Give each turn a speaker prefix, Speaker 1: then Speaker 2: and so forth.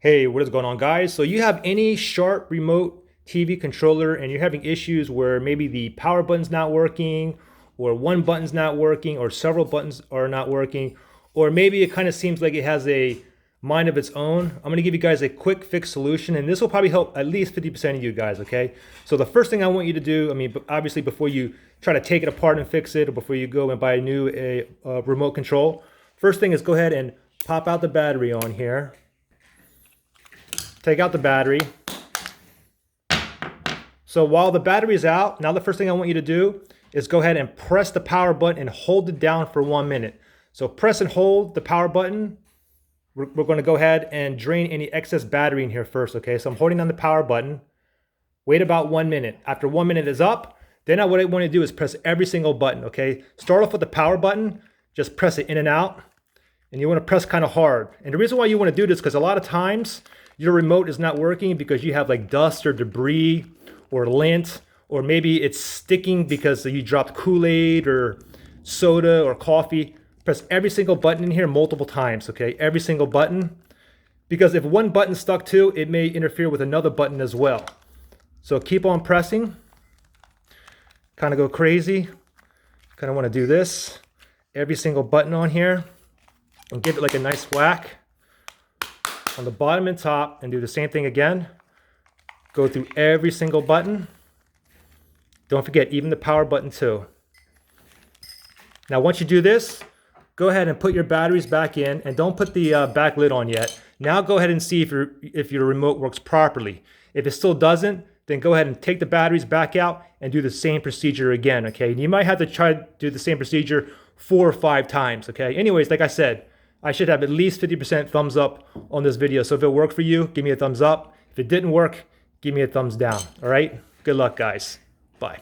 Speaker 1: Hey, what is going on, guys? So you have any Sharp remote TV controller and you're having issues where maybe the power button's not working, or one button's not working, or several buttons are not working, or maybe it kind of seems like it has a mind of its own. I'm going to give you guys a quick fix solution, and this will probably help at least 50% of you guys, okay? So the first thing I want you to do, obviously before you try to take it apart and fix it, or before you go and buy a new remote control, first thing is go ahead and pop out the battery on here. Take out the battery. So while the battery is out, now the first thing I want you to do is go ahead and press the power button and hold it down for 1 minute. So press and hold the power button. We're going to go ahead and drain any excess battery in here first, okay? So I'm holding down the power button. Wait about 1 minute. After 1 minute is up, then what I want to do is press every single button, okay? Start off with the power button, just press it in and out, and you want to press kind of hard. And the reason why you want to do this is because a lot of times your remote is not working because you have like dust or debris or lint, or maybe it's sticking because you dropped Kool-Aid or soda or coffee. Press every single button in here multiple times, okay? Every single button. Because if one button's stuck too, it may interfere with another button as well. So keep on pressing. Kind of go crazy. Kind of want to do this. Every single button on here. And give it like a nice whack on the bottom and top, and do the same thing again. Go through every single button. Don't forget, even the power button too. Now once you do this, go ahead and put your batteries back in, and don't put the back lid on yet. Now go ahead and see if your remote works properly. If it still doesn't, then go ahead and take the batteries back out and do the same procedure again, okay? And you might have to try to do the same procedure 4 or 5 times, okay? Anyways, like I said, I should have at least 50% thumbs up on this video. So if it worked for you, give me a thumbs up. If it didn't work, give me a thumbs down, all right? Good luck, guys. Bye.